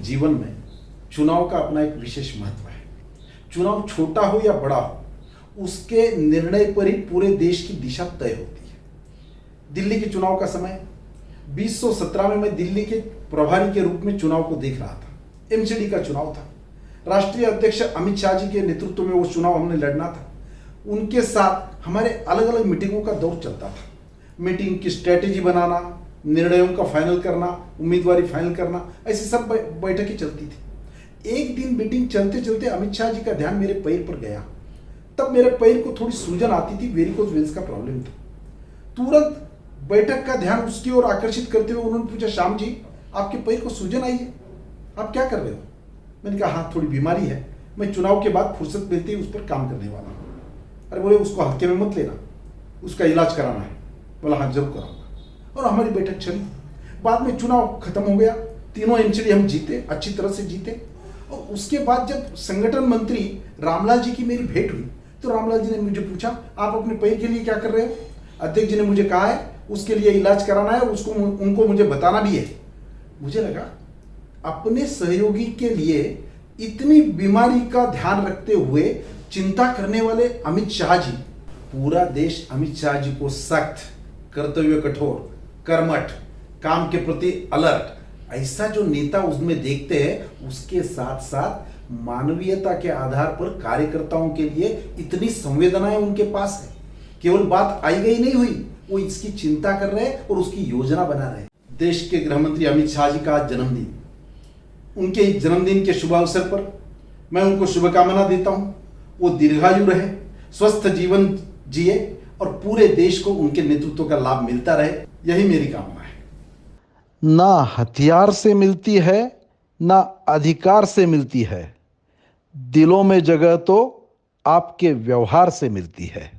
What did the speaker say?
जीवन में चुनाव का अपना एक विशेष महत्व है। चुनाव छोटा हो या बड़ा हो, उसके निर्णय पर ही पूरे देश की दिशा तय होती है। दिल्ली के चुनाव का समय 2017 में मैं दिल्ली के प्रभारी के रूप में चुनाव को देख रहा था। एमसीडी का चुनाव था। राष्ट्रीय अध्यक्ष अमित शाह जी के नेतृत्व में वो चुनाव हमने लड़ना था। उनके साथ हमारे अलग अलग मीटिंगों का दौर चलता था। मीटिंग की स्ट्रेटेजी बनाना, निर्णयों का फाइनल करना, उम्मीदवारी फाइनल करना, ऐसी सब बैठकें चलती थी। एक दिन मीटिंग चलते चलते अमित शाह जी का ध्यान मेरे पैर पर गया। तब मेरे पैर को थोड़ी सूजन आती थी, वेरिकोज वेन्स का प्रॉब्लम था। तुरंत बैठक का ध्यान उसकी ओर आकर्षित करते हुए उन्होंने पूछा, श्याम जी आपके पैर को सूजन आई है, आप क्या कर रहे हो? मैंने कहा हाँ थोड़ी बीमारी है, मैं चुनाव के बाद फुर्सत मिलती है उस पर काम करने वाला हूँ। अरे बोले उसको हल्के में मत लेना, उसका इलाज कराना है। बोला हाँ जरूर कराऊंगा। और हमारी बैठक चली। बाद में चुनाव खत्म हो गया, तीनों एमसीडी हम जीते, अच्छी तरह से जीते। और उसके बाद जब संगठन मंत्री रामलाल जी की मेरी भेंट हुई तो रामलाल जी ने मुझे पूछा, आप अपने पैर के लिए क्या कर रहे हो? अध्यक्ष जी ने मुझे कहा है उसके लिए इलाज कराना है, उसको उनको मुझे बताना भी है। मुझे लगा अपने सहयोगी के लिए इतनी बीमारी का ध्यान रखते हुए चिंता करने वाले अमित शाह जी, पूरा देश अमित शाह जी को सख्त, कर्तव्य कठोर, कर्मठ, काम के प्रति अलर्ट, ऐसा जो नेता उसमें देखते हैं, उसके साथ साथ मानवीयता के आधार पर कार्यकर्ताओं के लिए इतनी संवेदनाएं उनके पास है। केवल बात आई गई नहीं हुई, वो इसकी चिंता कर रहे हैं और उसकी योजना बना रहे हैं। देश के गृह मंत्री अमित शाह जी का आज जन्मदिन, उनके इस जन्मदिन के शुभ अवसर पर मैं उनको शुभकामना देता हूं। वो दीर्घायु रहे, स्वस्थ जीवन जिए और पूरे देश को उनके नेतृत्व का लाभ मिलता रहे, यही मेरी कामना है। ना हथियार से मिलती है ना अधिकार से मिलती है, दिलों में जगह तो आपके व्यवहार से मिलती है।